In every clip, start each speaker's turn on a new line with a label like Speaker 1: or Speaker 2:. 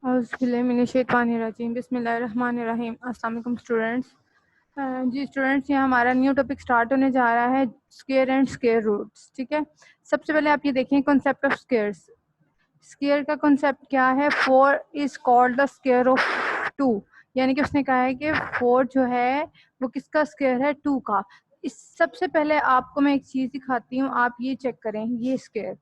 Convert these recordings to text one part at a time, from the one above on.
Speaker 1: औज़ुबिल्लाहिमिनश्शैतानिर्रजीम बिस्मिल्लाहिर्रहमानिर्रहीम। अस्सलाम वालेकुम स्टूडेंट्स। जी स्टूडेंट्स, ये हमारा न्यू टॉपिक स्टार्ट होने जा रहा है, स्क्वायर एंड स्क्वायर रूट्स। ठीक है, सबसे पहले आप ये देखें कॉन्सेप्ट ऑफ स्क्वायर्स। स्क्वायर का कॉन्सेप्ट क्या है? 4 is called the square of 2, यानी कि उसने कहा है कि 4 जो है वो किसका स्क्वायर है? 2 का। इस सबसे पहले आपको मैं एक चीज़ दिखाती हूँ, आप ये चेक करें। ये स्क्वायर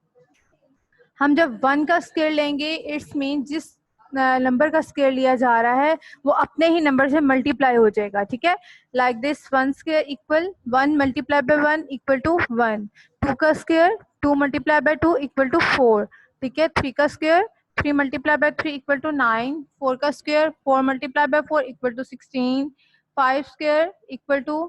Speaker 1: हम जब 1 का स्क्वायर लेंगे, इट्स मीन जिस नंबर का स्क्वायर लिया जा रहा है वो अपने ही नंबर से मल्टीप्लाई हो जाएगा। ठीक है, like this 1 square equal 1 multiply by 1 equal to 1। 2 का square 2 multiply by 2 equal to 4। ठीक है, 3 का square 3 multiply by 3 equal to 9। 4 का square 4 multiply by 4 equal to 16। 5 square equal to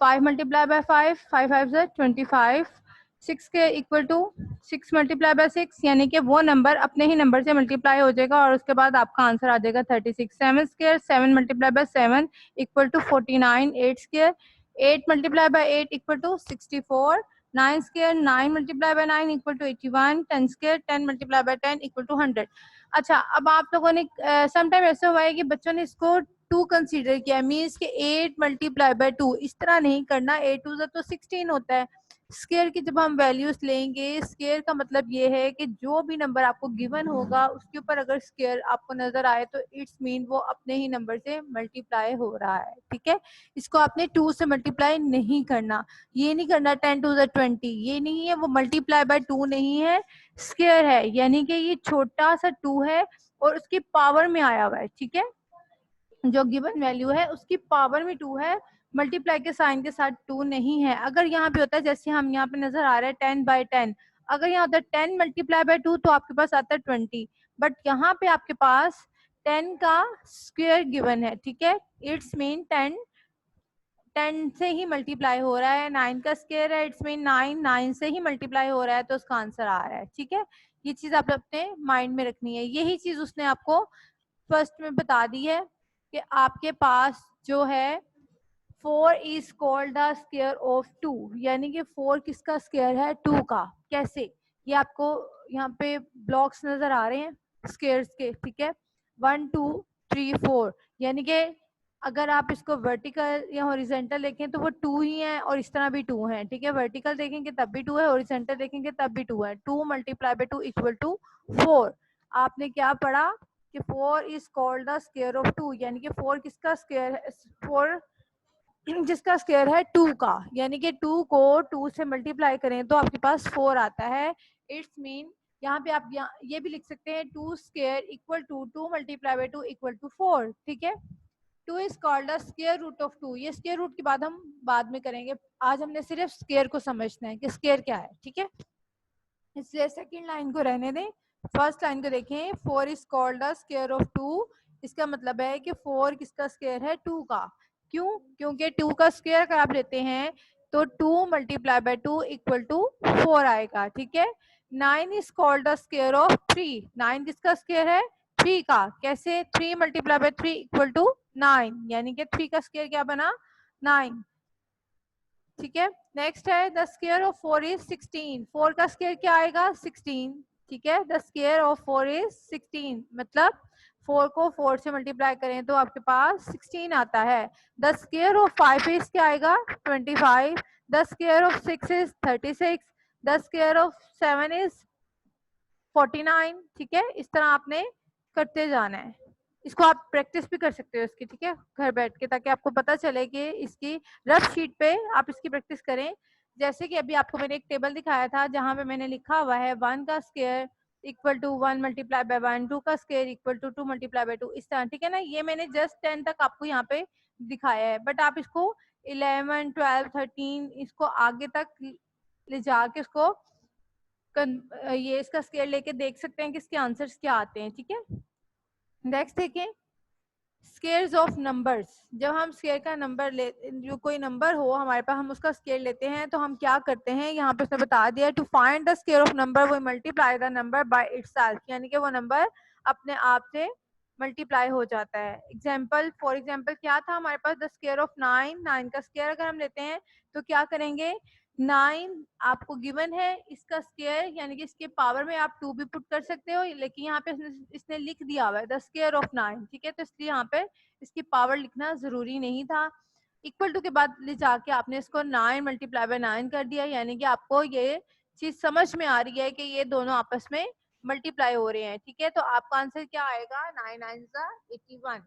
Speaker 1: 5 multiply by 5, 5 5 से 25। 6 के इक्वल टू 6 मल्टीप्लाई बाय 6, यानी कि वो नंबर अपने ही नंबर से मल्टीप्लाई हो जाएगा और उसके बाद आपका आंसर आ जाएगा 36। 7 square 7 multiply by 7 equal to 49। 8 square 8 multiply by 8 equal to 64। 9 square 9 multiply by 9 equal to 81। 10 square 10 multiply by 10 equal to 100। अच्छा, अब आप लोगों ने समटाइम ऐसा हुआ है कि बच्चों ने इसको 2 कंसीडर किया, मीन्स के 8 मल्टीप्लाई बाय 2। इस तरह नहीं करना, 8 टू तो 16 होता है। स्क्वायर की जब हम वैल्यूज लेंगे, स्क्वायर का मतलब ये है कि जो भी नंबर आपको गिवन होगा उसके ऊपर अगर स्क्वायर आपको नजर आए तो इट्स मीन वो अपने ही नंबर से मल्टीप्लाई हो रहा है। ठीक है, इसको आपने 2 से मल्टीप्लाई नहीं करना। ये नहीं करना 10 टू द 20, ये नहीं है, वो मल्टीप्लाई बाय 2 नहीं है, स्क्वायर है, यानी कि ये छोटा सा 2 है और उसकी पावर में आया हुआ है। ठीक है, जो गिवन वैल्यू है उसकी पावर में 2 है, मल्टीप्लाई के साइन के साथ 2 नहीं है। अगर यहाँ पे होता है जैसे हम यहाँ पे नजर आ रहा है 10 बाय 10, अगर यहाँ होता है 10 मल्टीप्लाई बाय 2 तो आपके पास आता है 20, बट यहाँ पे आपके पास 10 का स्क्वायर गिवन है। ठीक है, इट्स मीन 10 से ही मल्टीप्लाई हो रहा है। 9 का स्क्वायर है, इट्स मीन 9 9 से ही मल्टीप्लाई हो रहा है, तो उसका आंसर आ रहा है। ठीक है, ये चीज आप अपने माइंड में रखनी है। यही चीज उसने आपको फर्स्ट में बता दी है कि आपके पास जो है 4 is called the square of 2, यानी कि 4 किसका स्क्वायर है? 2 का। कैसे? ये आपको यहाँ पे ब्लॉक्स नजर आ रहे हैं स्क्वायर्स के। ठीक है, 1 2 3 4, यानी कि अगर आप इसको वर्टिकल या हॉरिजेंटल देखें तो वो 2 ही है और इस तरह भी 2 है। ठीक है, वर्टिकल देखेंगे तब भी 2 है, हॉरिजेंटल देखेंगे तब भी 2 है। 2 मल्टीप्लाई बाय 2 इक्वल टू 4। आपने क्या पढ़ा कि 4 is called the square of 2, यानी कि 4 किसका स्क्वायर है? 4 जिसका स्क्वायर है 2 का, यानी कि 2 को 2 से मल्टीप्लाई करें तो आपके पास 4 आता है। इट्स मीन यहाँ पे आप ये भी लिख सकते हैं 2 square equal to 2 multiply by 2 equal to 4। ठीक है, 2 is called the square root of 2। ये स्क्वायर रूट की बात हम बाद में करेंगे, आज हमने सिर्फ स्क्वायर को समझना है कि स्क्वायर क्या है। ठीक है, इसलिए सेकंड लाइन को रहने दें, फर्स्ट लाइन को देखें। 4 is called the square of 2, इसका मतलब है कि 4 किसका स्क्वायर है? 2 का। क्यों? क्योंकि 2 का स्क्वायर अगर आप लेते हैं तो 2 मल्टीप्लाई बाय 2 इक्वल टू 4 आएगा। ठीक है, 9 is called the square of 3। 9 किसका स्क्वायर है? 3 का। कैसे? 3 मल्टीप्लाई बाय 3 इक्वल टू 9, यानी कि 3 का स्क्वायर क्या बना? 9। ठीक है, नेक्स्ट है द स्क्वायर ऑफ 4 इज 16। 4 का स्क्वायर क्या आएगा? 16। ठीक है, द स्क्वायर ऑफ 4 इज 16, मतलब 4 को 4 से मल्टीप्लाई करें तो आपके पास 16 आता है। द स्क्वायर ऑफ 5 इज क्या आएगा? 25। The square of 6 is 36। The square of 7 is 49। ठीक है, इस तरह आपने करते जाना है। इसको आप प्रैक्टिस भी कर सकते हो इसकी। ठीक है, घर बैठ के, ताकि आपको पता चले कि इसकी रफ शीट पे आप इसकी प्रैक्टिस करें। जैसे कि अभी आपको मैंने एक टेबल दिखाया था जहां पे मैंने लिखा हुआ है 1 का square equal to 1 multiply by 1, 2 का square equal to 2 multiply by 2, इस तरह। ठीक है ना, ये मैंने जस्ट 10 तक आपको यहाँ पे दिखाया है, बट आप इसको 11 12 13 इसको आगे तक ले जाके इसको ये इसका स्केयर लेके देख सकते हैं कि इसके आंसर्स क्या आते हैं। ठीक है, नेक्स्ट देखें स्केयर्स ऑफ नंबर्स। जब हम स्केयर का नंबर ले, जो कोई नंबर हो हमारे पास, हम उसका स्केयर लेते हैं तो हम क्या करते हैं, यहाँ पे उसने बता दिया to find the square of number we multiply the number by itself, यानी कि वो नंबर अपने आप से मल्टीप्लाई हो जाता है। एग्जाम्पल, फॉर एग्जाम्पल क्या था हमारे पास? The square of 9। 9 का स्केयर अगर हम लेते हैं तो क्या करेंगे? 9 आपको गिवन है, इसका स्क्वायर यानी कि इसके पावर में आप 2 भी पुट कर सकते हो, लेकिन यहाँ पे इसने लिख दिया हुआ है द स्क्वायर ऑफ 9, ठीक है, तो इसलिए यहाँ पे इसकी पावर लिखना जरूरी नहीं था। इक्वल टू के बाद ले जाके आपने इसको 9 मल्टीप्लाई बाय 9 कर दिया, यानी कि आपको ये चीज समझ में आ रही है कि ये दोनों आपस में मल्टीप्लाई हो रहे हैं, ठीक है। तो आपका आंसर क्या आएगा, 9 9 81।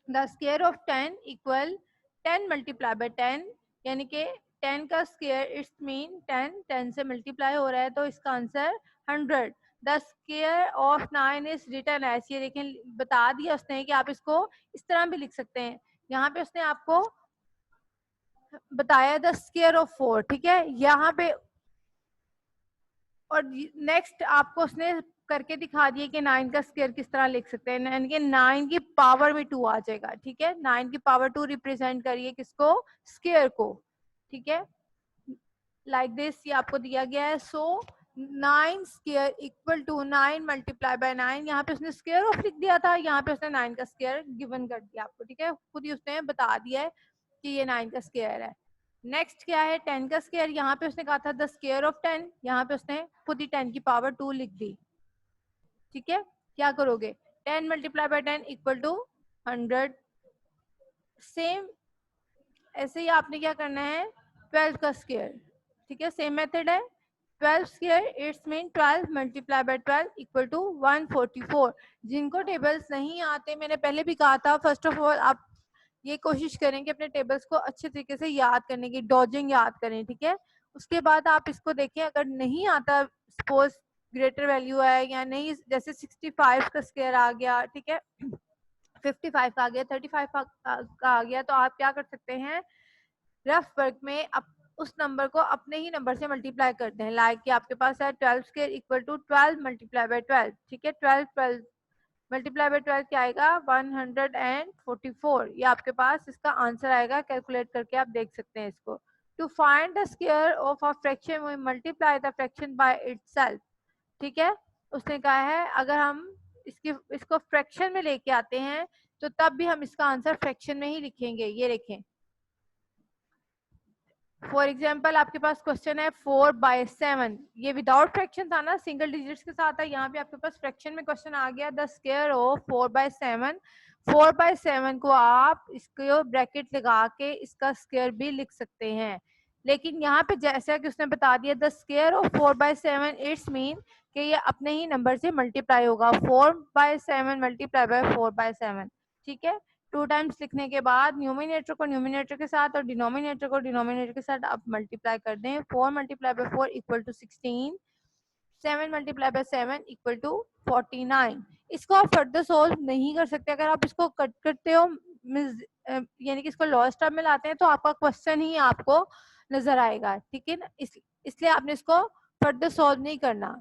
Speaker 1: The square of 10 equal 10 multiply by 10, यानी कि 10 का स्क्वायर इट्स मीन 10 से मल्टीप्लाई हो रहा है, तो इसका answer 100। The square of 9 is written as, ये देखें बता दिया उसने कि आप इसको इस तरह भी लिख सकते हैं। यहाँ पे उसने आपको बताया द स्क्वायर ऑफ 4, ठीक है यहाँ पे, और नेक्स्ट आपको उसने करके दिखा दिए कि 9 का स्क्वायर किस तरह लिख सकते हैं, यानी कि 9 की पावर में 2 आ जाएगा, ठीक है। 9 की पावर 2 रिप्रेजेंट करिए किसको, स्क्वायर को, ठीक है, लाइक दिस ये आपको दिया गया है। So 9 square equal to 9 multiply by 9, यहाँ पे उसने स्क्वायर ऑफ लिख दिया था, यहाँ पे उसने 9 का स्क्वायर गिवन कर दिया आपको, ठीक है, खुद ही उसने बता दिया है कि ये 9 का स्क्वायर है। नेक्स्ट क्या है, 10 का स्क्वायर, यहाँ पे उसने कहा था द स्क्वायर ऑफ 10, यहाँ पे उसने खुद ही 10 की पावर 2 लिख दी, ठीक है। क्या करोगे, 10 multiply by 10 equal to 100। Same ऐसे ही आपने क्या करना है 12 का स्क्वायर, ठीक है, सेम मेथड है। 12 square it's mean 12 multiply by 12 equal to 144। जिनको टेबल्स नहीं आते, मैंने पहले भी कहा था, फर्स्ट ऑफ ऑल आप ये कोशिश करें कि अपने टेबल्स को अच्छे तरीके से याद करने की, डॉजिंग याद करें, ठीक है। उसके बाद आप इसको देखें, अगर नहीं आता, सपोज ग्रेटर वैल्यू है या नहीं, जैसे 65 का स्क्वायर आ गया, ठीक है, 55 का आ गया, 35 का आ गया, तो आप क्या कर सकते हैं, रफ वर्क में उस नंबर को अपने ही नंबर से मल्टीप्लाई करते हैं। लाइक कि आपके पास है 12 square equal to 12 multiply by 12, ठीक है, 12 मल्टीप्लाई बाय 12 क्या आएगा 144, ये आपके पास इसका आंसर आएगा, कैलकुलेट करके आप देख सकते हैं इसको। To find the square of a fraction we multiply the fraction by itself, ठीक है। उसने कहा है अगर हम इसको फ्रैक्शन में लेके आते हैं तो तब भी हम इसका आंसर फ्रैक्शन में ही लिखेंगे। ये लिखें, फॉर एग्जाम्पल आपके पास क्वेश्चन है 4/7, ये विदाउट फ्रैक्शन था ना, सिंगल डिजिट्स के साथ है, यहाँ पे आपके पास फ्रैक्शन में क्वेश्चन आ गया, द स्क्वायर ऑफ 4/7। 4/7 को आप इसको ब्रैकेट लगा के इसका स्क्वायर भी लिख सकते हैं, लेकिन यहाँ पे जैसा कि उसने बता दिया the square of 4/7 it's mean कि ये अपने ही नंबर से मल्टीप्लाई होगा, 4/7 मल्टीप्लाई बाय 4/7, ठीक है। 2 टाइम्स लिखने के बाद न्यूमिनेटर को न्यूमिनेटर के साथ और डिनोमिनेटर को डिनोमिनेटर के साथ आप मल्टीप्लाई कर दें। 4 multiply by 4 equal to 16, 7 multiply by 7 equal to 49। इसको आप फर्दर सोल्व नहीं कर सकते, अगर आप इसको कट करते हो यानी कि इसको लॉस्ट टर्म में लाते हैं तो आपका क्वेश्चन ही आपको नजर आएगा, ठीक है ना, इसलिए आपने इसको फर्दर सोल्व नहीं करना,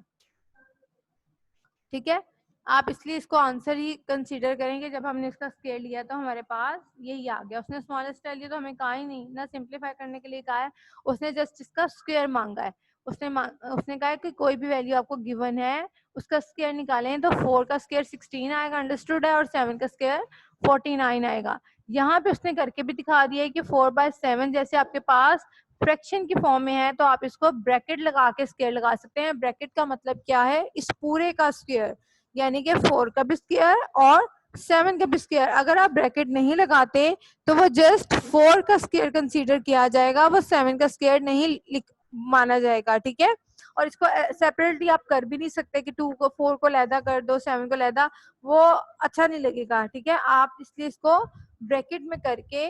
Speaker 1: ठीक है। आप इसलिए इसको आंसर ही कंसीडर करेंगे, जब हमने इसका स्केल लिया तो हमारे पास यही आ गया। उसने स्मॉलेस्ट लिया तो हमें कहा ही नहीं ना, सिंप्लीफाई करने के लिए कहा है, उसने जस्ट इसका स्क्वायर मांगा है। उसने कहा है कि कोई भी वैल्यू आपको गिवन है उसका स्क्वायर निकालें, तो 4 का स्क्वायर 16 आएगा, अंडरस्टूड है, और 7 का स्क्वायर 49 आएगा। यहाँ पे उसने करके भी दिखा दिया है कि 4/7 जैसे आपके पास फ्रैक्शन की फॉर्म में है तो आप इसको ब्रैकेट लगा के स्क्वायर लगा सकते हैं। ब्रैकेट का मतलब क्या है, इस पूरे का स्क्वायर, यानी कि 4 का भी स्क्वायर और 7 का भी स्क्वायर। अगर आप ब्रैकेट नहीं लगाते तो वो जस्ट 4 का स्क्वायर कंसीडर किया जाएगा, वो 7 का स्क्वायर नहीं माना जाएगा, ठीक है। और इसको सेपरेटली आप कर भी नहीं सकते कि 2 को 4 को लैदा कर दो 7 को लैदा, वो अच्छा नहीं लगेगा, ठीक है। आप इसलिए इसको ब्रैकेट में करके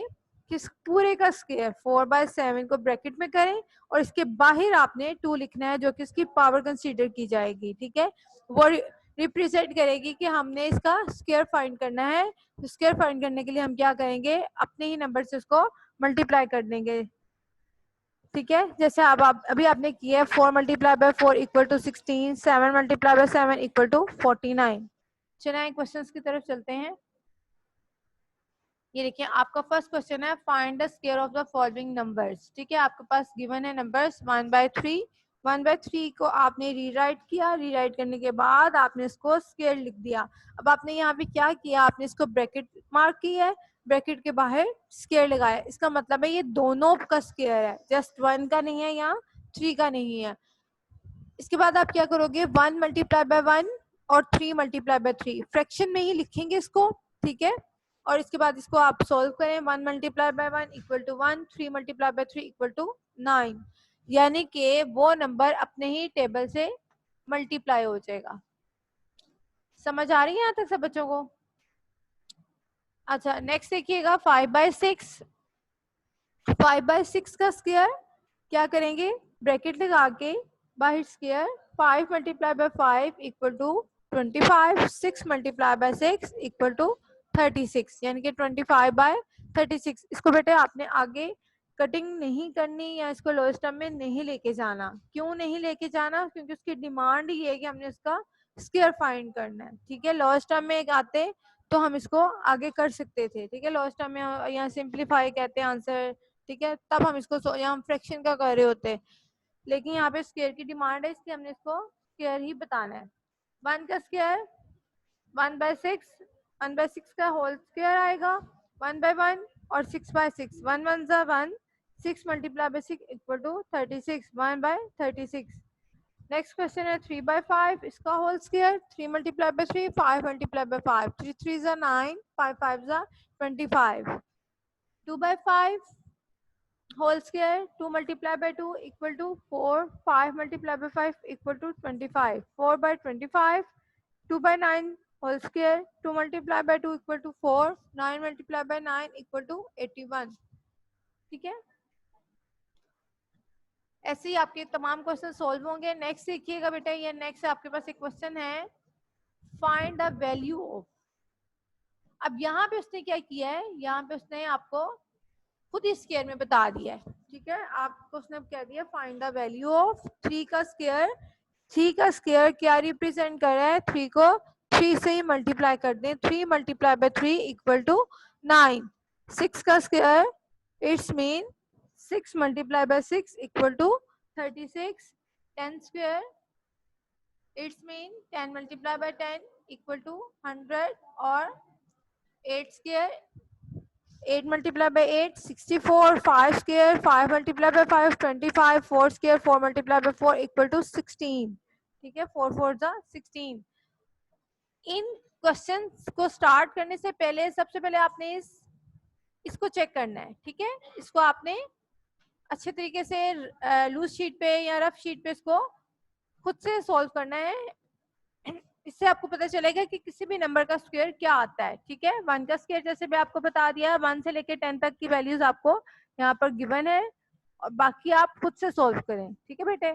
Speaker 1: किस पूरे का स्क्वायर 4/7 को ब्रैकेट में करें और इसके बाहर आपने 2 लिखना है जो कि इसकी पावर कंसीडर की जाएगी, ठीक है। वो रिप्रेजेंट करेगी कि हमने इसका स्क्वायर फाइंड करना है। तो स्क्वायर फाइंड करने के लिए हम क्या करेंगे, अपने ही नंबर से उसको मल्टीप्लाई कर देंगे, ठीक है। जैसे अब आप अभी आपने किया है 4 multiply by 4 equal to 16, 7 multiply by 7 equal to 49। चलिए क्वेश्चन की तरफ चलते हैं। ये देखिए आपका फर्स्ट क्वेश्चन है find the square of the following numbers, ठीक है। आपके पास गिवन है नंबर्स 1/3, 1/3 को आपने रीराइट किया, रीराइट करने के बाद आपने इसको स्क्वायर लिख दिया। अब आपने यहाँ पे क्या किया, आपने इसको ब्रैकेट मार्क किया है, ब्रैकेट के बाहर स्क्वायर लगाया। इसका मतलब है ये दोनों का स्क्वायर है, जस्ट 1 का नहीं है या 3 का नहीं है। इसके बाद आप क्या करोगे, 1 मल्टीप्लाई बाय 1 और 3 मल्टीप्लाई बाय 3, फ्रैक्शन में ही लिखेंगे इसको, ठीक है। और इसके बाद इसको आप सोल्व करें, 1 multiply by 1 equal to 1, 3 multiply by 3 equal to 9, यानी कि वो नंबर अपने ही टेबल से मल्टीप्लाई हो जाएगा। समझ आ रही है यहाँ तक सब बच्चों को? अच्छा, नेक्स्ट देखिएगा 5/6। 5/6 का स्क्वायर क्या करेंगे, ब्रैकेट लगा के बाहर square, 5 multiply by 5 equal to 25, 6 multiply by 6 equal to 36, यानी कि 25/36। इसको बेटे आपने आगे कटिंग नहीं करनी या इसको लोएस्ट टर्म में नहीं लेके जाना। क्यों नहीं लेके जाना, क्योंकि उसकी डिमांड ये है कि हमने उसका स्क्वायर फाइंड करना है, ठीक है। लोएस्ट टर्म में एक आते तो हम इसको आगे कर सकते थे, ठीक है। लोएस्ट टर्म में यहाँ सिंप्लीफाई कहते हैं आंसर, ठीक है, तब हम इसको यहाँ हम फ्रैक्शन का कर रहे होते, लेकिन यहाँ पे स्क्वायर की डिमांड है, इसलिए हमने इसको स्क्वायर ही बताना है। 1 का स्क्वायर 1/6, 1/6 का होल स्क्वायर आएगा, 1/1 और 6/6, 1 1 जा 1, 6 multiply by 6 equal to 36, 1/36। Next question है 3/5, इसका whole square, 3 multiply by 3, 5 multiply by 5, 3 3 जा 9, 5 5 जा 25, 2/5 whole square, 2 multiplied by 2 equal to 4, 5 multiplied by 5 equal to 25, 4/25, 2/9 whole square, 2 multiplied by 2 equal to 4, 9 multiplied by 9 equal to 81, ठीक है। ऐसे ही आपके तमाम question solve होंगे। नेक्स्ट देखिएगा बेटा, ये नेक्स्ट आपके पास एक क्वेश्चन है, फाइंड द वैल्यू ऑफ। अब यहाँ पे उसने क्या किया है, यहाँ पे उसने आपको खुद ही स्क्वायर में बता दिया है, ठीक है। आपको उसने कह दिया फाइंड द वैल्यू ऑफ 3 का स्क्वायर। 3 का स्क्वायर क्या रिप्रेजेंट कर रहा है, 3 को 3 से ही मल्टीप्लाई कर दें, 3 मल्टीप्लाई बाय 3 इक्वल टू 9। 6 का square it's mean 6 multiply by 6 equal to 36। 10 square it's mean 10 multiply by 10 equal to 100, और 8 square 8 multiplied by 8 64, 5 square 5 multiplied by 5 25, 4 square 4 multiplied by 4 equal to 16, ठीक है। 4 4 जा 16। इन क्वेश्चन को start करने से पहले सबसे पहले आपने इसको चेक करना है, ठीक है। इसको आपने अच्छे तरीके से लूज शीट पे या रफ शीट पे इसको खुद से सॉल्व करना है, इससे आपको पता चलेगा कि किसी भी नंबर का स्क्वायर क्या आता है, ठीक है। 1 का स्क्वायर जैसे भी आपको बता दिया, 1 से लेके 10 तक की वैल्यूज आपको यहाँ पर गिवन है, और बाकी आप खुद से सॉल्व करें, ठीक है बेटे।